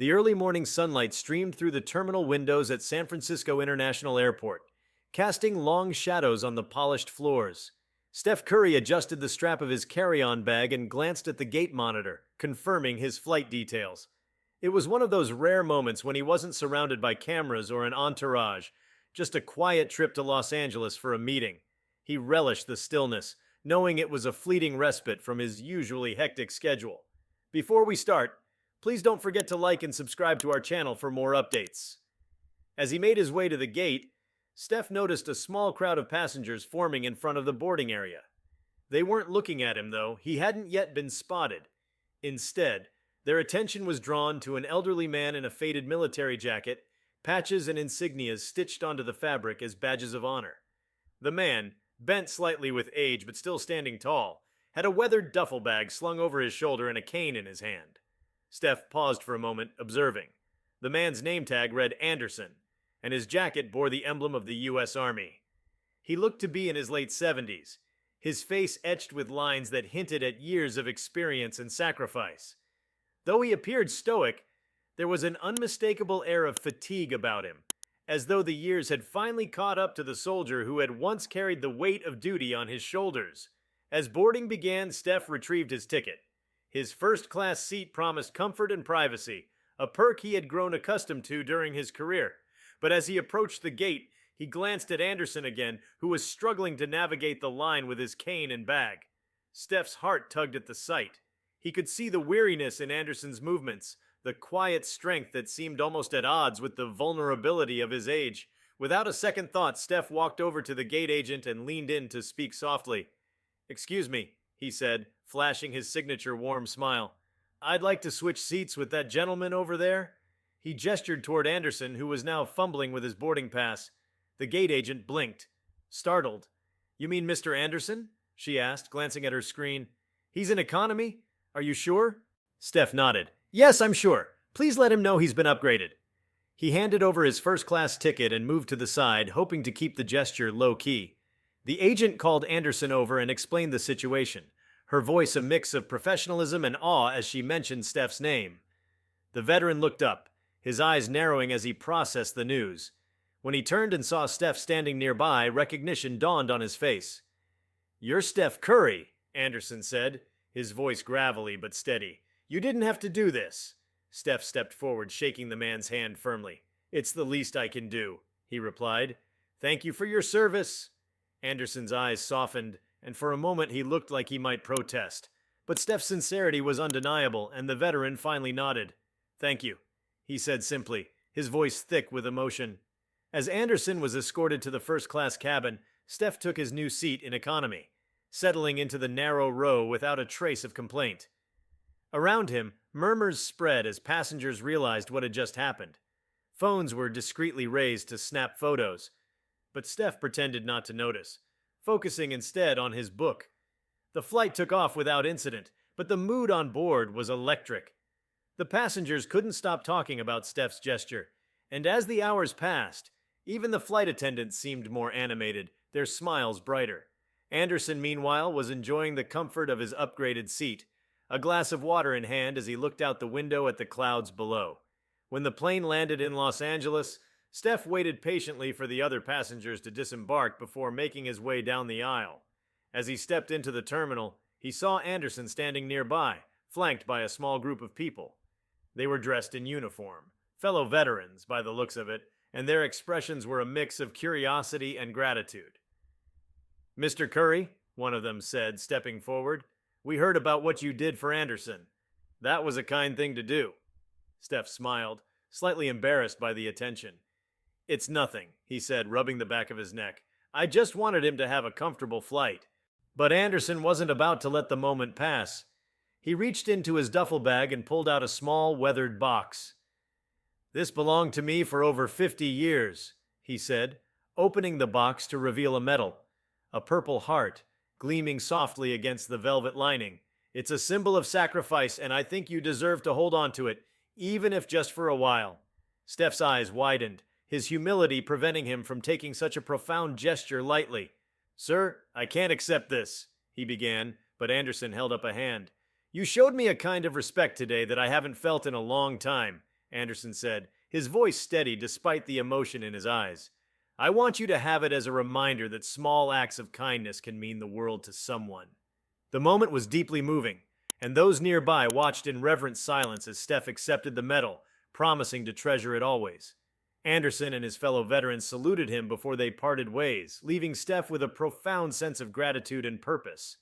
The early morning sunlight streamed through the terminal windows at San Francisco International Airport, casting long shadows on the polished floors. Steph Curry adjusted the strap of his carry-on bag and glanced at the gate monitor, confirming his flight details. It was one of those rare moments when he wasn't surrounded by cameras or an entourage, just a quiet trip to Los Angeles for a meeting. He relished the stillness, knowing it was a fleeting respite from his usually hectic schedule. Before we start, please don't forget to like and subscribe to our channel for more updates. As he made his way to the gate, Steph noticed a small crowd of passengers forming in front of the boarding area. They weren't looking at him, though. He hadn't yet been spotted. Instead, their attention was drawn to an elderly man in a faded military jacket, patches and insignias stitched onto the fabric as badges of honor. The man, bent slightly with age but still standing tall, had a weathered duffel bag slung over his shoulder and a cane in his hand. Steph paused for a moment, observing. The man's name tag read Anderson, and his jacket bore the emblem of the U.S. Army. He looked to be in his late 70s, his face etched with lines that hinted at years of experience and sacrifice. Though he appeared stoic, there was an unmistakable air of fatigue about him, as though the years had finally caught up to the soldier who had once carried the weight of duty on his shoulders. As boarding began, Steph retrieved his ticket. His first-class seat promised comfort and privacy, a perk he had grown accustomed to during his career. But as he approached the gate, he glanced at Anderson again, who was struggling to navigate the line with his cane and bag. Steph's heart tugged at the sight. He could see the weariness in Anderson's movements, the quiet strength that seemed almost at odds with the vulnerability of his age. Without a second thought, Steph walked over to the gate agent and leaned in to speak softly. "Excuse me," he said, flashing his signature warm smile. "I'd like to switch seats with that gentleman over there." He gestured toward Anderson, who was now fumbling with his boarding pass. The gate agent blinked, startled. "You mean Mr. Anderson?" she asked, glancing at her screen. "He's in economy? Are you sure?" Steph nodded. "Yes, I'm sure. Please let him know he's been upgraded." He handed over his first-class ticket and moved to the side, hoping to keep the gesture low-key. The agent called Anderson over and explained the situation, her voice a mix of professionalism and awe as she mentioned Steph's name. The veteran looked up, his eyes narrowing as he processed the news. When he turned and saw Steph standing nearby, recognition dawned on his face. "You're Steph Curry," Anderson said, his voice gravelly but steady. "You didn't have to do this." Steph stepped forward, shaking the man's hand firmly. "It's the least I can do," he replied. "Thank you for your service." Anderson's eyes softened, and for a moment he looked like he might protest. But Steph's sincerity was undeniable, and the veteran finally nodded. "Thank you," he said simply, his voice thick with emotion. As Anderson was escorted to the first-class cabin, Steph took his new seat in economy, settling into the narrow row without a trace of complaint. Around him, murmurs spread as passengers realized what had just happened. Phones were discreetly raised to snap photos, but Steph pretended not to notice, focusing instead on his book. The flight took off without incident, but the mood on board was electric. The passengers couldn't stop talking about Steph's gesture, and as the hours passed, even the flight attendants seemed more animated, their smiles brighter. Anderson, meanwhile, was enjoying the comfort of his upgraded seat, a glass of water in hand as he looked out the window at the clouds below. When the plane landed in Los Angeles, Steph waited patiently for the other passengers to disembark before making his way down the aisle. As he stepped into the terminal, he saw Anderson standing nearby, flanked by a small group of people. They were dressed in uniform, fellow veterans by the looks of it, and their expressions were a mix of curiosity and gratitude. "Mr. Curry," one of them said, stepping forward, "we heard about what you did for Anderson. That was a kind thing to do." Steph smiled, slightly embarrassed by the attention. "It's nothing," he said, rubbing the back of his neck. "I just wanted him to have a comfortable flight." But Anderson wasn't about to let the moment pass. He reached into his duffel bag and pulled out a small, weathered box. "This belonged to me for over 50 years, he said, opening the box to reveal a medal. A purple heart, gleaming softly against the velvet lining. "It's a symbol of sacrifice, and I think you deserve to hold on to it, even if just for a while." Steph's eyes widened, his humility preventing him from taking such a profound gesture lightly. "Sir, I can't accept this," he began, but Anderson held up a hand. "You showed me a kind of respect today that I haven't felt in a long time, Anderson said, his voice steady despite the emotion in his eyes. I want you to have it as a reminder that small acts of kindness can mean the world to someone. The moment was deeply moving, and those nearby watched in reverent silence as Steph accepted the medal, promising to treasure it always. Anderson and his fellow veterans saluted him before they parted ways, leaving Steph with a profound sense of gratitude and purpose.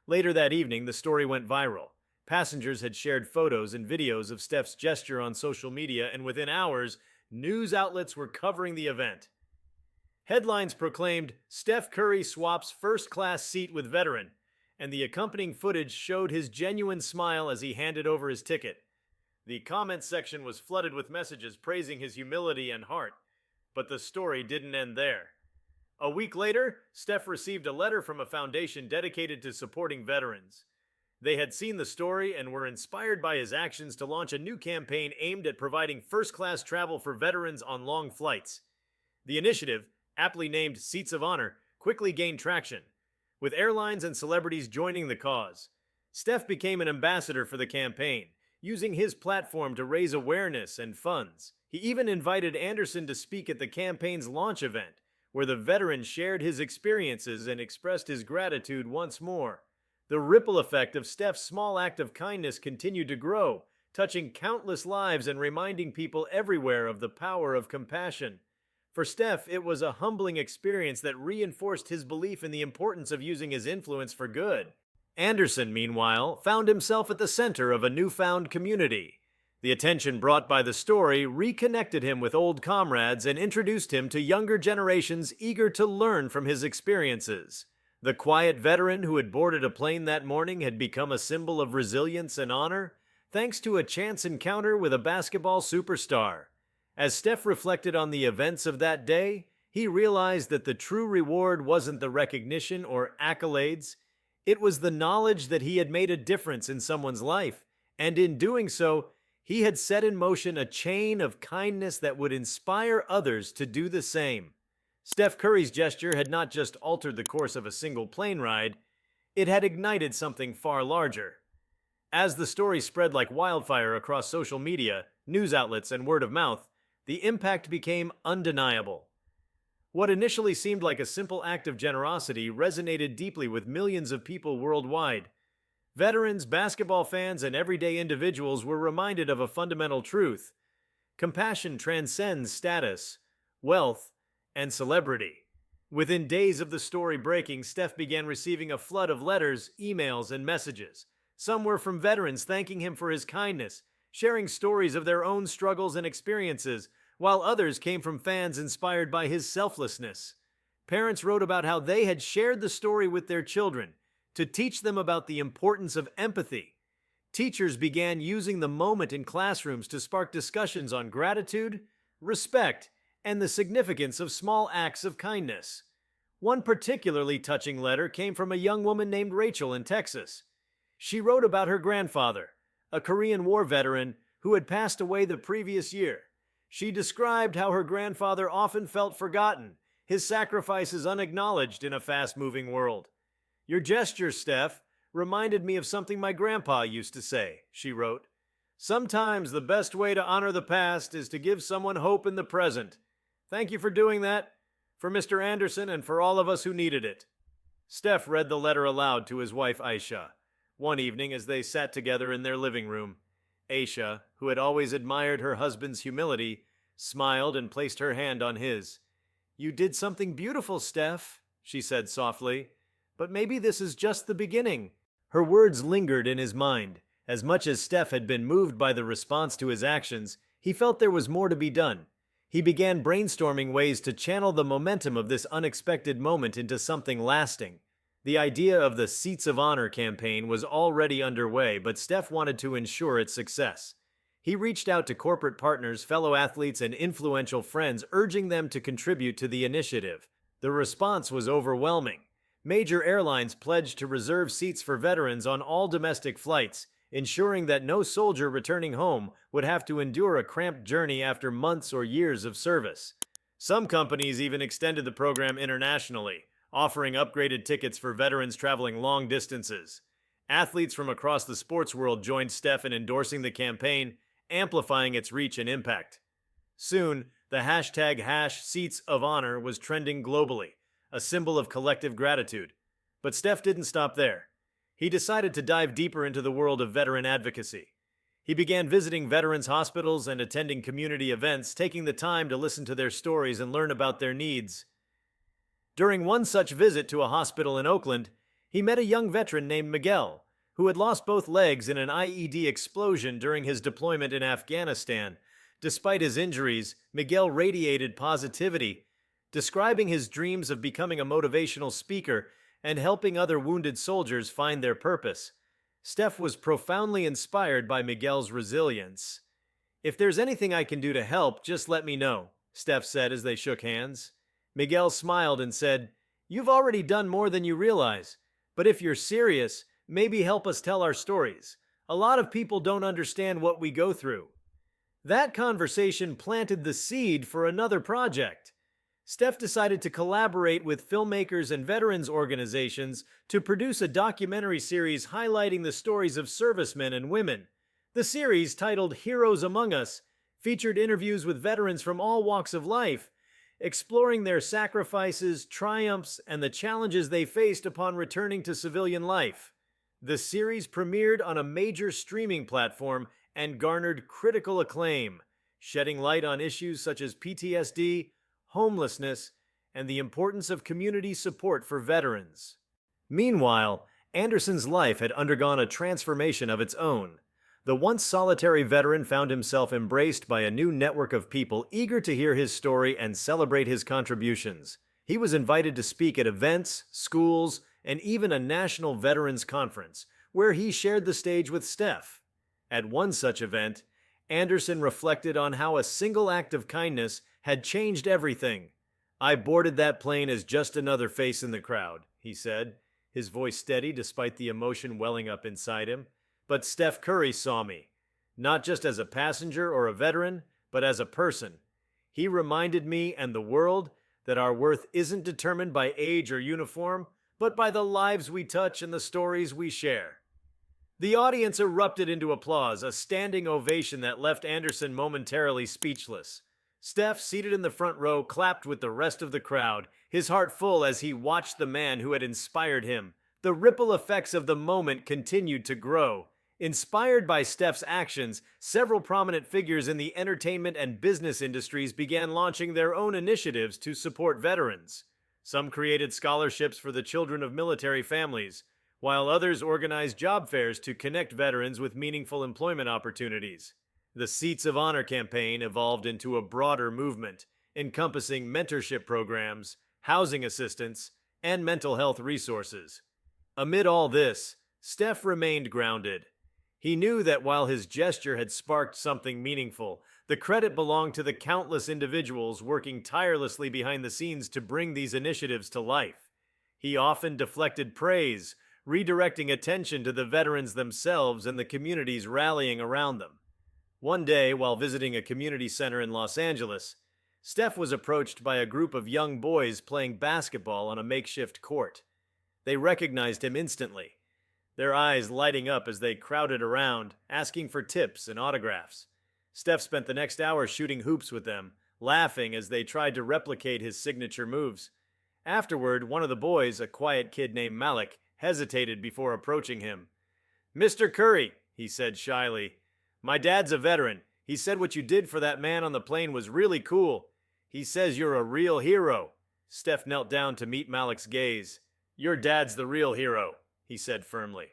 Later that evening, the story went viral. Passengers had shared photos and videos of Steph's gesture on social media, and within hours, news outlets were covering the event. Headlines proclaimed, "Steph Curry swaps first-class seat with veteran," and the accompanying footage showed his genuine smile as he handed over his ticket. The comment section was flooded with messages praising his humility and heart. But the story didn't end there. A week later, Steph received a letter from a foundation dedicated to supporting veterans. They had seen the story and were inspired by his actions to launch a new campaign aimed at providing first-class travel for veterans on long flights. The initiative, aptly named Seats of Honor, quickly gained traction, with airlines and celebrities joining the cause. Steph became an ambassador for the campaign, using his platform to raise awareness and funds. He even invited Anderson to speak at the campaign's launch event, where the veteran shared his experiences and expressed his gratitude once more. The ripple effect of Steph's small act of kindness continued to grow, touching countless lives and reminding people everywhere of the power of compassion. For Steph, it was a humbling experience that reinforced his belief in the importance of using his influence for good. Anderson, meanwhile, found himself at the center of a newfound community. The attention brought by the story reconnected him with old comrades and introduced him to younger generations eager to learn from his experiences. The quiet veteran who had boarded a plane that morning had become a symbol of resilience and honor, thanks to a chance encounter with a basketball superstar. As Steph reflected on the events of that day, he realized that the true reward wasn't the recognition or accolades. It was the knowledge that he had made a difference in someone's life, and in doing so, he had set in motion a chain of kindness that would inspire others to do the same. Steph Curry's gesture had not just altered the course of a single plane ride, it had ignited something far larger. As the story spread like wildfire across social media, news outlets, and word of mouth, the impact became undeniable. What initially seemed like a simple act of generosity resonated deeply with millions of people worldwide. Veterans, basketball fans, and everyday individuals were reminded of a fundamental truth. Compassion transcends status, wealth, and celebrity. Within days of the story breaking, Steph began receiving a flood of letters, emails, and messages. Some were from veterans thanking him for his kindness, sharing stories of their own struggles and experiences, while others came from fans inspired by his selflessness. Parents wrote about how they had shared the story with their children to teach them about the importance of empathy. Teachers began using the moment in classrooms to spark discussions on gratitude, respect, and the significance of small acts of kindness. One particularly touching letter came from a young woman named Rachel in Texas. She wrote about her grandfather, a Korean War veteran who had passed away the previous year. She described how her grandfather often felt forgotten, his sacrifices unacknowledged in a fast-moving world. "Your gesture, Steph, reminded me of something my grandpa used to say," she wrote. "Sometimes the best way to honor the past is to give someone hope in the present. Thank you for doing that, for Mr. Anderson and for all of us who needed it." Steph read the letter aloud to his wife Aisha one evening as they sat together in their living room. Aisha, who had always admired her husband's humility, smiled and placed her hand on his. "You did something beautiful, Steph," she said softly. "But maybe this is just the beginning." Her words lingered in his mind. As much as Steph had been moved by the response to his actions, he felt there was more to be done. He began brainstorming ways to channel the momentum of this unexpected moment into something lasting. The idea of the Seats of Honor campaign was already underway, but Steph wanted to ensure its success. He reached out to corporate partners, fellow athletes, and influential friends, urging them to contribute to the initiative. The response was overwhelming. Major airlines pledged to reserve seats for veterans on all domestic flights, ensuring that no soldier returning home would have to endure a cramped journey after months or years of service. Some companies even extended the program internationally, offering upgraded tickets for veterans traveling long distances. Athletes from across the sports world joined Steph in endorsing the campaign, amplifying its reach and impact. Soon, the hashtag #SeatsOfHonor was trending globally, a symbol of collective gratitude. But Steph didn't stop there. He decided to dive deeper into the world of veteran advocacy. He began visiting veterans' hospitals and attending community events, taking the time to listen to their stories and learn about their needs. During one such visit to a hospital in Oakland, he met a young veteran named Miguel, who had lost both legs in an IED explosion during his deployment in Afghanistan. Despite his injuries, Miguel radiated positivity, describing his dreams of becoming a motivational speaker and helping other wounded soldiers find their purpose. Steph was profoundly inspired by Miguel's resilience. "If there's anything I can do to help, just let me know," Steph said as they shook hands. Miguel smiled and said, "You've already done more than you realize, but if you're serious, maybe help us tell our stories. A lot of people don't understand what we go through." That conversation planted the seed for another project. Steph decided to collaborate with filmmakers and veterans organizations to produce a documentary series highlighting the stories of servicemen and women. The series, titled Heroes Among Us, featured interviews with veterans from all walks of life, exploring their sacrifices, triumphs, and the challenges they faced upon returning to civilian life. The series premiered on a major streaming platform and garnered critical acclaim, shedding light on issues such as PTSD, homelessness, and the importance of community support for veterans. Meanwhile, Anderson's life had undergone a transformation of its own. The once solitary veteran found himself embraced by a new network of people eager to hear his story and celebrate his contributions. He was invited to speak at events, schools, and even a national veterans conference, where he shared the stage with Steph. At one such event, Anderson reflected on how a single act of kindness had changed everything. "I boarded that plane as just another face in the crowd," he said, his voice steady despite the emotion welling up inside him. "But Steph Curry saw me, not just as a passenger or a veteran, but as a person. He reminded me and the world that our worth isn't determined by age or uniform, but by the lives we touch and the stories we share." The audience erupted into applause, a standing ovation that left Anderson momentarily speechless. Steph, seated in the front row, clapped with the rest of the crowd, his heart full as he watched the man who had inspired him. The ripple effects of the moment continued to grow. Inspired by Steph's actions, several prominent figures in the entertainment and business industries began launching their own initiatives to support veterans. Some created scholarships for the children of military families, while others organized job fairs to connect veterans with meaningful employment opportunities. The Seats of Honor campaign evolved into a broader movement, encompassing mentorship programs, housing assistance, and mental health resources. Amid all this, Steph remained grounded. He knew that while his gesture had sparked something meaningful, the credit belonged to the countless individuals working tirelessly behind the scenes to bring these initiatives to life. He often deflected praise, redirecting attention to the veterans themselves and the communities rallying around them. One day, while visiting a community center in Los Angeles, Steph was approached by a group of young boys playing basketball on a makeshift court. They recognized him instantly, their eyes lighting up as they crowded around, asking for tips and autographs. Steph spent the next hour shooting hoops with them, laughing as they tried to replicate his signature moves. Afterward, one of the boys, a quiet kid named Malik, hesitated before approaching him. "Mr. Curry," he said shyly, "my dad's a veteran. He said what you did for that man on the plane was really cool. He says you're a real hero." Steph knelt down to meet Malik's gaze. "Your dad's the real hero," he said firmly.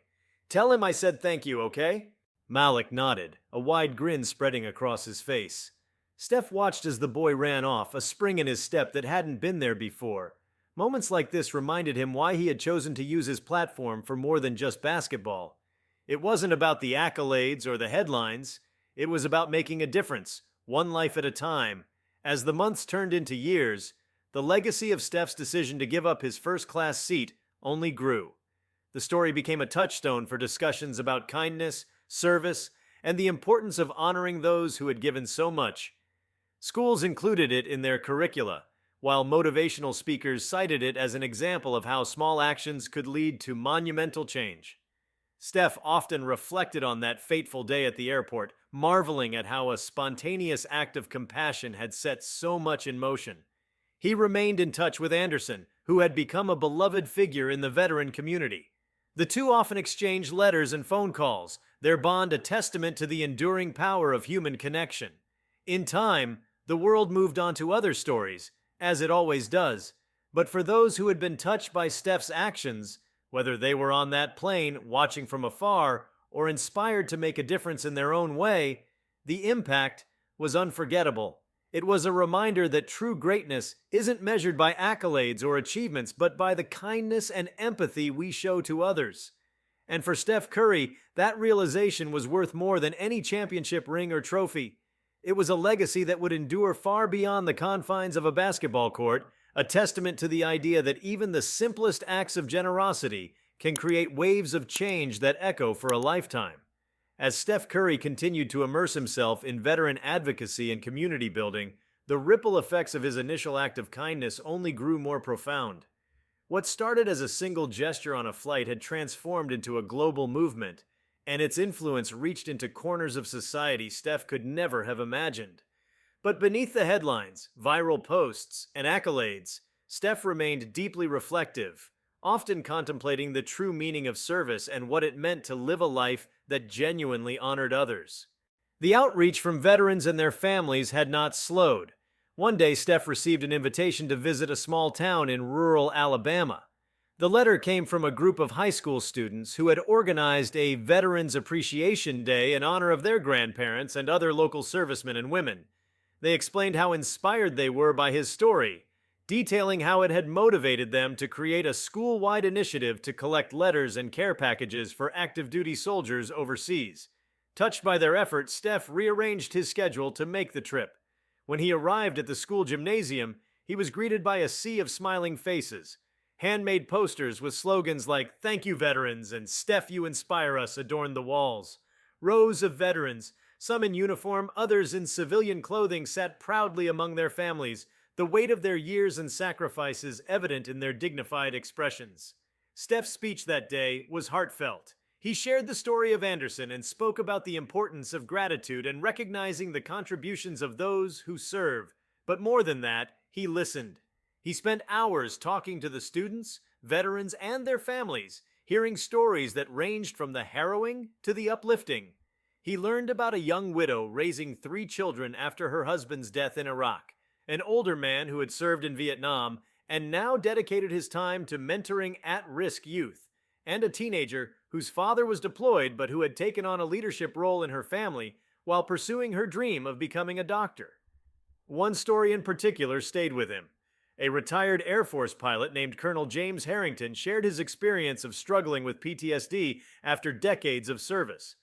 "Tell him I said thank you, okay?" Malik nodded, a wide grin spreading across his face. Steph watched as the boy ran off, a spring in his step that hadn't been there before. Moments like this reminded him why he had chosen to use his platform for more than just basketball. It wasn't about the accolades or the headlines. It was about making a difference, one life at a time. As the months turned into years, the legacy of Steph's decision to give up his first-class seat only grew. The story became a touchstone for discussions about kindness, service, and the importance of honoring those who had given so much. Schools included it in their curricula, while motivational speakers cited it as an example of how small actions could lead to monumental change. Steph often reflected on that fateful day at the airport, marveling at how a spontaneous act of compassion had set so much in motion. He remained in touch with Anderson, who had become a beloved figure in the veteran community. The two often exchanged letters and phone calls, their bond a testament to the enduring power of human connection. In time, the world moved on to other stories, as it always does. But for those who had been touched by Steph's actions, whether they were on that plane, watching from afar, or inspired to make a difference in their own way, the impact was unforgettable. It was a reminder that true greatness isn't measured by accolades or achievements, but by the kindness and empathy we show to others. And for Steph Curry, that realization was worth more than any championship ring or trophy. It was a legacy that would endure far beyond the confines of a basketball court, a testament to the idea that even the simplest acts of generosity can create waves of change that echo for a lifetime. As Steph Curry continued to immerse himself in veteran advocacy and community building, the ripple effects of his initial act of kindness only grew more profound. What started as a single gesture on a flight had transformed into a global movement, and its influence reached into corners of society Steph could never have imagined. But beneath the headlines, viral posts, and accolades, Steph remained deeply reflective, often contemplating the true meaning of service and what it meant to live a life that genuinely honored others. The outreach from veterans and their families had not slowed. One day, Steph received an invitation to visit a small town in rural Alabama. The letter came from a group of high school students who had organized a Veterans Appreciation Day in honor of their grandparents and other local servicemen and women. They explained how inspired they were by his story, detailing how it had motivated them to create a school-wide initiative to collect letters and care packages for active duty soldiers overseas. Touched by their efforts, Steph rearranged his schedule to make the trip. When he arrived at the school gymnasium, he was greeted by a sea of smiling faces. Handmade posters with slogans like "Thank you, veterans" and "Steph, you inspire us" adorned the walls. Rows of veterans, some in uniform, others in civilian clothing, sat proudly among their families, the weight of their years and sacrifices evident in their dignified expressions. Steph's speech that day was heartfelt. He shared the story of Anderson and spoke about the importance of gratitude and recognizing the contributions of those who serve. But more than that, he listened. He spent hours talking to the students, veterans, and their families, hearing stories that ranged from the harrowing to the uplifting. He learned about a young widow raising 3 children after her husband's death in Iraq, an older man who had served in Vietnam and now dedicated his time to mentoring at-risk youth, and a teenager whose father was deployed but who had taken on a leadership role in her family while pursuing her dream of becoming a doctor. One story in particular stayed with him. A retired Air Force pilot named Colonel James Harrington shared his experience of struggling with PTSD after decades of service.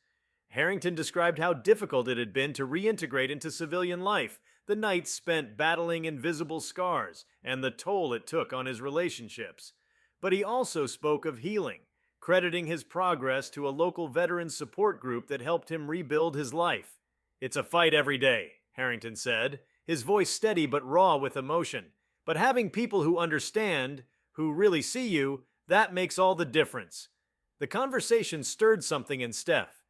Harrington described how difficult it had been to reintegrate into civilian life, the nights spent battling invisible scars, and the toll it took on his relationships. But he also spoke of healing, crediting his progress to a local veteran support group that helped him rebuild his life. "It's a fight every day," Harrington said, his voice steady but raw with emotion. "But having people who understand, who really see you, that makes all the difference." The conversation stirred something in Steph.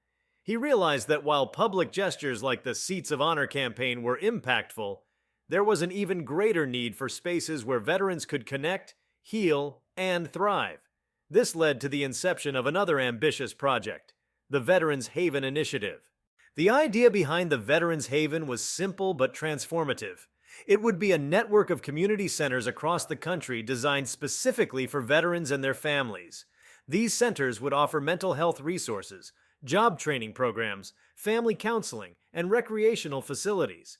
He realized that while public gestures like the Seats of Honor campaign were impactful, there was an even greater need for spaces where veterans could connect, heal, and thrive. This led to the inception of another ambitious project, the Veterans Haven Initiative. The idea behind the Veterans Haven was simple but transformative. It would be a network of community centers across the country designed specifically for veterans and their families. These centers would offer mental health resources, job training programs, family counseling, and recreational facilities.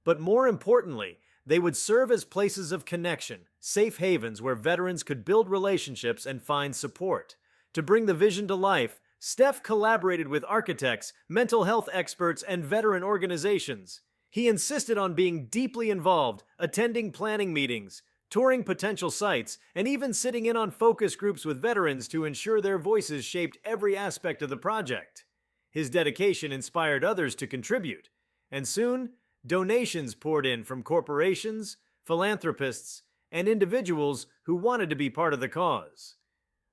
But more importantly, they would serve as places of connection, safe havens where veterans could build relationships and find support. To bring the vision to life, Steph collaborated with architects, mental health experts, and veteran organizations. He insisted on being deeply involved, attending planning meetings, touring potential sites, and even sitting in on focus groups with veterans to ensure their voices shaped every aspect of the project. His dedication inspired others to contribute, and soon, donations poured in from corporations, philanthropists, and individuals who wanted to be part of the cause.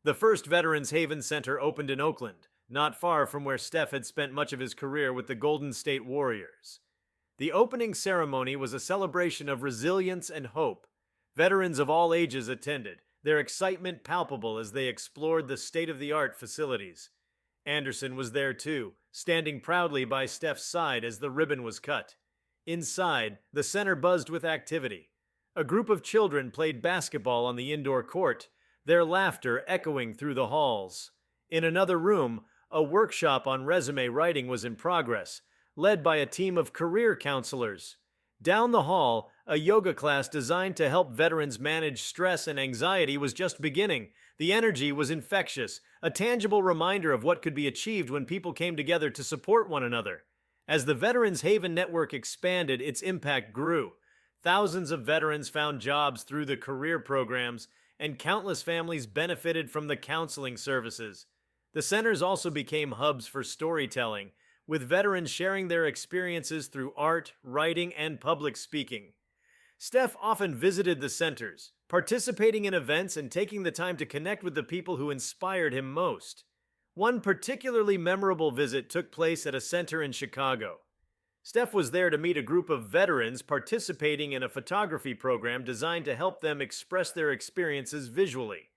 The first Veterans Haven Center opened in Oakland, not far from where Steph had spent much of his career with the Golden State Warriors. The opening ceremony was a celebration of resilience and hope. Veterans of all ages attended, their excitement palpable as they explored the state-of-the-art facilities. Anderson was there too, standing proudly by Steph's side as the ribbon was cut. Inside, the center buzzed with activity. A group of children played basketball on the indoor court, their laughter echoing through the halls. In another room, a workshop on resume writing was in progress, led by a team of career counselors. Down the hall, a yoga class designed to help veterans manage stress and anxiety was just beginning. The energy was infectious, a tangible reminder of what could be achieved when people came together to support one another. As the Veterans Haven Network expanded, its impact grew. Thousands of veterans found jobs through the career programs, and countless families benefited from the counseling services. The centers also became hubs for storytelling, with veterans sharing their experiences through art, writing, and public speaking. Steph often visited the centers, participating in events and taking the time to connect with the people who inspired him most. One particularly memorable visit took place at a center in Chicago. Steph was there to meet a group of veterans participating in a photography program designed to help them express their experiences visually.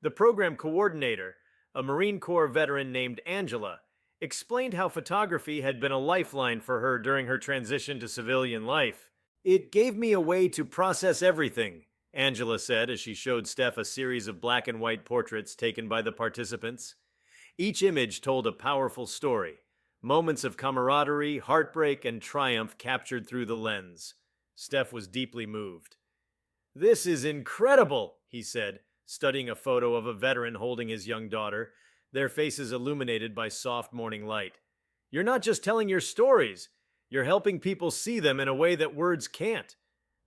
The program coordinator, a Marine Corps veteran named Angela, explained how photography had been a lifeline for her during her transition to civilian life. "It gave me a way to process everything," Angela said as she showed Steph a series of black and white portraits taken by the participants. Each image told a powerful story, moments of camaraderie, heartbreak, and triumph captured through the lens. Steph was deeply moved. "This is incredible," he said, studying a photo of a veteran holding his young daughter, their faces illuminated by soft morning light. "You're not just telling your stories, you're helping people see them in a way that words can't."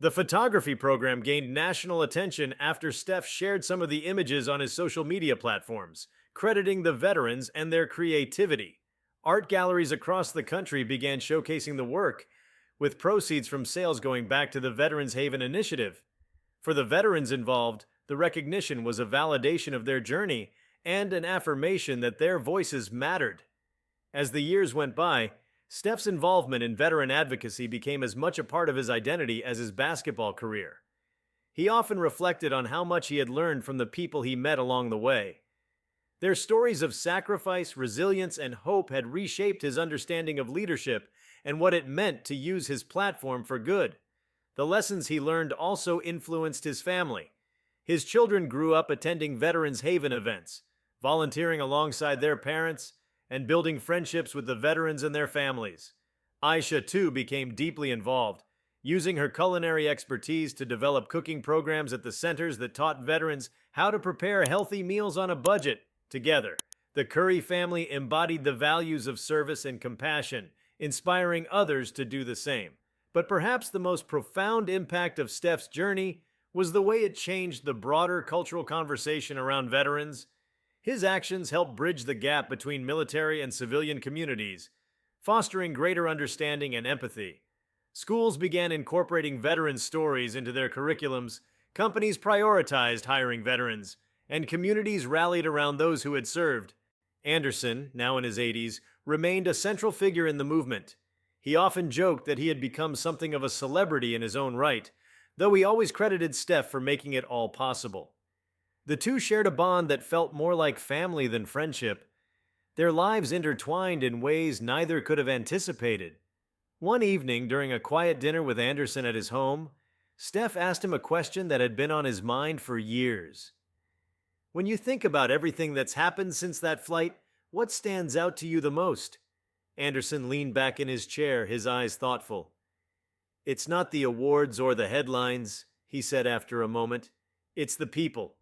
The photography program gained national attention after Steph shared some of the images on his social media platforms, crediting the veterans and their creativity. Art galleries across the country began showcasing the work, with proceeds from sales going back to the Veterans Haven initiative. For the veterans involved, the recognition was a validation of their journey and an affirmation that their voices mattered. As the years went by, Steph's involvement in veteran advocacy became as much a part of his identity as his basketball career. He often reflected on how much he had learned from the people he met along the way. Their stories of sacrifice, resilience, and hope had reshaped his understanding of leadership and what it meant to use his platform for good. The lessons he learned also influenced his family. His children grew up attending Veterans Haven events, volunteering alongside their parents, and building friendships with the veterans and their families. Aisha, too, became deeply involved, using her culinary expertise to develop cooking programs at the centers that taught veterans how to prepare healthy meals on a budget. Together, the Curry family embodied the values of service and compassion, inspiring others to do the same. But perhaps the most profound impact of Steph's journey was the way it changed the broader cultural conversation around veterans. His actions helped bridge the gap between military and civilian communities, fostering greater understanding and empathy. Schools began incorporating veteran stories into their curriculums, companies prioritized hiring veterans, and communities rallied around those who had served. Anderson, now in his 80s, remained a central figure in the movement. He often joked that he had become something of a celebrity in his own right, though he always credited Steph for making it all possible. The two shared a bond that felt more like family than friendship. Their lives intertwined in ways neither could have anticipated. One evening, during a quiet dinner with Anderson at his home, Steph asked him a question that had been on his mind for years. "When you think about everything that's happened since that flight, what stands out to you the most?" Anderson leaned back in his chair, his eyes thoughtful. "It's not the awards or the headlines," he said after a moment. "It's the people.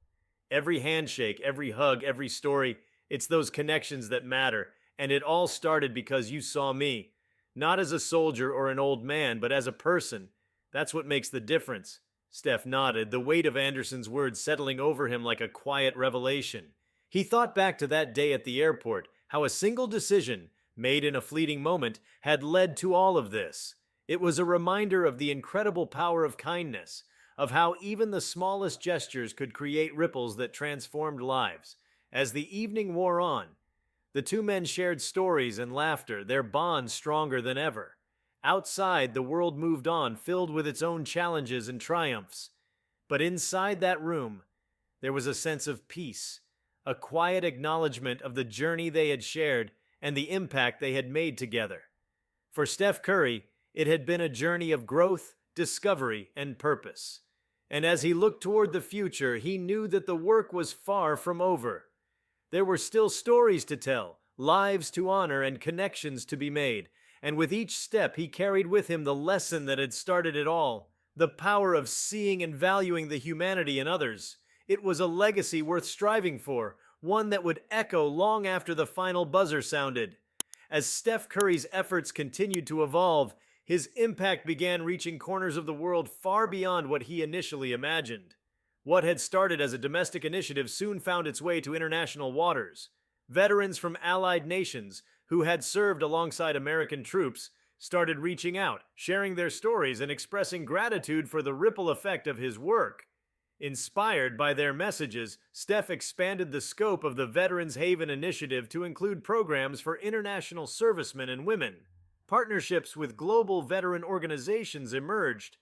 Every handshake, every hug, every story, it's those connections that matter. And it all started because you saw me. Not as a soldier or an old man, but as a person. That's what makes the difference." Steph nodded, the weight of Anderson's words settling over him like a quiet revelation. He thought back to that day at the airport, how a single decision, made in a fleeting moment, had led to all of this. It was a reminder of the incredible power of kindness, of how even the smallest gestures could create ripples that transformed lives. As the evening wore on, The two men shared stories and laughter, their bond stronger than ever. Outside, the world moved on, filled with its own challenges and triumphs. But inside that room, there was a sense of peace, a quiet acknowledgement of the journey they had shared and the impact they had made together. For Steph Curry, it had been a journey of growth, discovery, and purpose. And as he looked toward the future, he knew that the work was far from over. There were still stories to tell, lives to honor, and connections to be made. And with each step, he carried with him the lesson that had started it all, the power of seeing and valuing the humanity in others. It was a legacy worth striving for, one that would echo long after the final buzzer sounded. As Steph Curry's efforts continued to evolve, his impact began reaching corners of the world far beyond what he initially imagined. What had started as a domestic initiative soon found its way to international waters. Veterans from allied nations who had served alongside American troops started reaching out, sharing their stories and expressing gratitude for the ripple effect of his work. Inspired by their messages, Steph expanded the scope of the Veterans Haven Initiative to include programs for international servicemen and women. Partnerships with global veteran organizations emerged,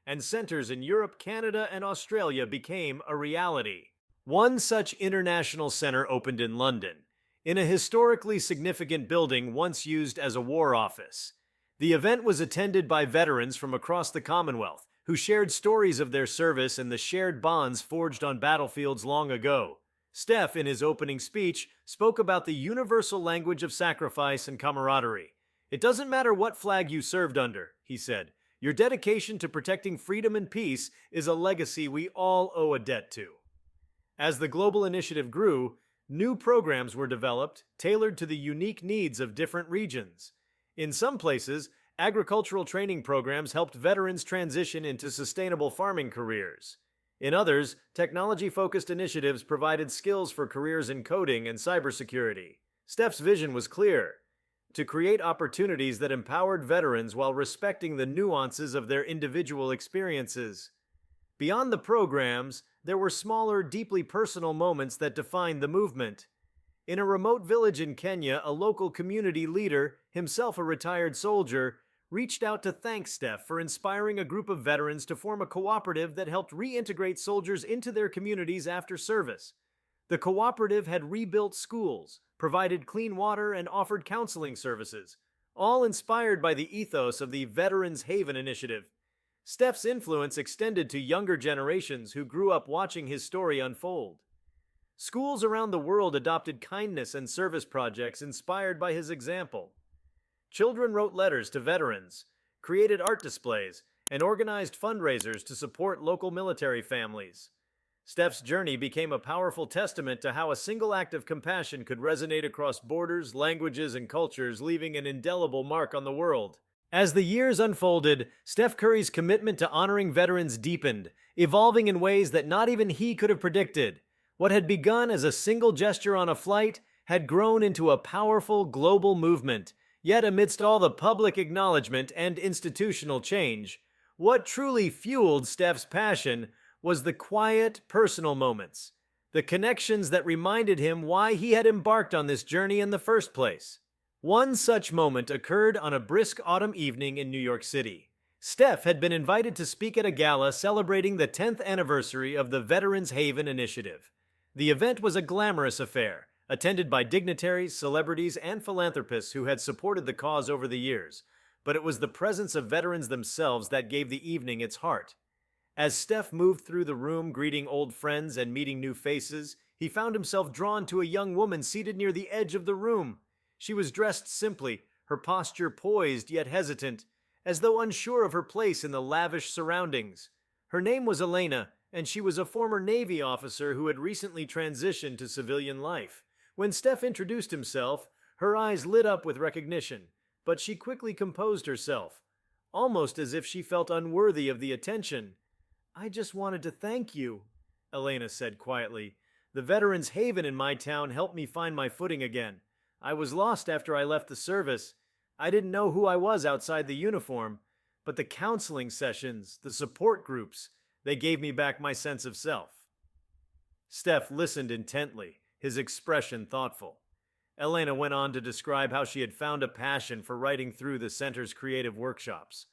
and centers in Europe, Canada, and Australia became a reality. One such international center opened in London, in a historically significant building once used as a war office. The event was attended by veterans from across the Commonwealth, who shared stories of their service and the shared bonds forged on battlefields long ago. Steph, in his opening speech, spoke about the universal language of sacrifice and camaraderie. "It doesn't matter what flag you served under," he said. "Your dedication to protecting freedom and peace is a legacy we all owe a debt to." As the global initiative grew, new programs were developed, tailored to the unique needs of different regions. In some places, agricultural training programs helped veterans transition into sustainable farming careers. In others, technology-focused initiatives provided skills for careers in coding and cybersecurity. Steph's vision was clear: to create opportunities that empowered veterans while respecting the nuances of their individual experiences. Beyond the programs, there were smaller, deeply personal moments that defined the movement. In a remote village in Kenya, a local community leader, himself a retired soldier, reached out to thank Steph for inspiring a group of veterans to form a cooperative that helped reintegrate soldiers into their communities after service. The cooperative had rebuilt schools, provided clean water, and offered counseling services, all inspired by the ethos of the Veterans Haven Initiative. Steph's influence extended to younger generations who grew up watching his story unfold. Schools around the world adopted kindness and service projects inspired by his example. Children wrote letters to veterans, created art displays, and organized fundraisers to support local military families. Steph's journey became a powerful testament to how a single act of compassion could resonate across borders, languages, and cultures, leaving an indelible mark on the world. As the years unfolded, Steph Curry's commitment to honoring veterans deepened, evolving in ways that not even he could have predicted. What had begun as a single gesture on a flight had grown into a powerful global movement. Yet amidst all the public acknowledgement and institutional change, what truly fueled Steph's passion was the quiet, personal moments, the connections that reminded him why he had embarked on this journey in the first place. One such moment occurred on a brisk autumn evening in New York City. Steph had been invited to speak at a gala celebrating the 10th anniversary of the Veterans Haven Initiative. The event was a glamorous affair, attended by dignitaries, celebrities, and philanthropists who had supported the cause over the years, but it was the presence of veterans themselves that gave the evening its heart. As Steph moved through the room greeting old friends and meeting new faces, he found himself drawn to a young woman seated near the edge of the room. She was dressed simply, her posture poised yet hesitant, as though unsure of her place in the lavish surroundings. Her name was Elena, and she was a former Navy officer who had recently transitioned to civilian life. When Steph introduced himself, her eyes lit up with recognition, but she quickly composed herself, almost as if she felt unworthy of the attention. "I just wanted to thank you," Elena said quietly. "The Veterans Haven in my town helped me find my footing again. I was lost after I left the service. I didn't know who I was outside the uniform, but the counseling sessions, the support groups, they gave me back my sense of self." Steph listened intently, his expression thoughtful. Elena went on to describe how she had found a passion for writing through the center's creative workshops.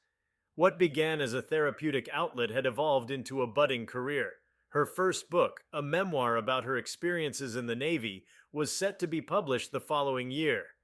What began as a therapeutic outlet had evolved into a budding career. Her first book, a memoir about her experiences in the Navy, was set to be published the following year.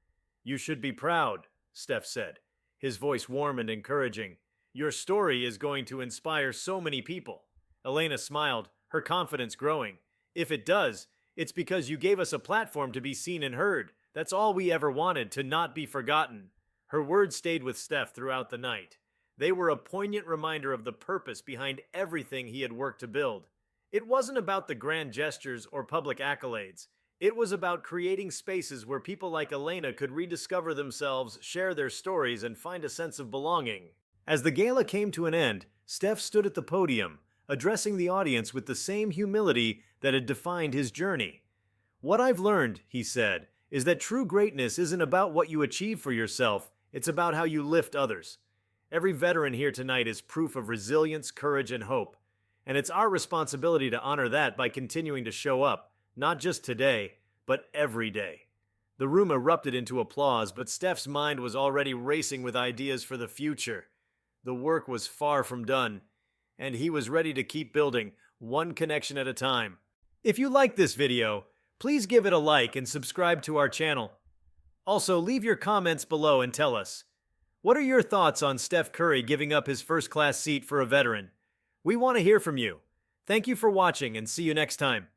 "You should be proud," Steph said, his voice warm and encouraging. "Your story is going to inspire so many people." Elena smiled, her confidence growing. "If it does, it's because you gave us a platform to be seen and heard. That's all we ever wanted, to not be forgotten." Her words stayed with Steph throughout the night. They were a poignant reminder of the purpose behind everything he had worked to build. It wasn't about the grand gestures or public accolades. It was about creating spaces where people like Elena could rediscover themselves, share their stories, and find a sense of belonging. As the gala came to an end, Steph stood at the podium, addressing the audience with the same humility that had defined his journey. "What I've learned," he said, "is that true greatness isn't about what you achieve for yourself, it's about how you lift others." Every veteran here tonight is proof of resilience, courage, and hope. And it's our responsibility to honor that by continuing to show up, not just today, but every day. The room erupted into applause, but Steph's mind was already racing with ideas for the future. The work was far from done, and he was ready to keep building, one connection at a time. If you liked this video, please give it a like and subscribe to our channel. Also, leave your comments below and tell us, what are your thoughts on Steph Curry giving up his first-class seat for a veteran? We want to hear from you. Thank you for watching and see you next time.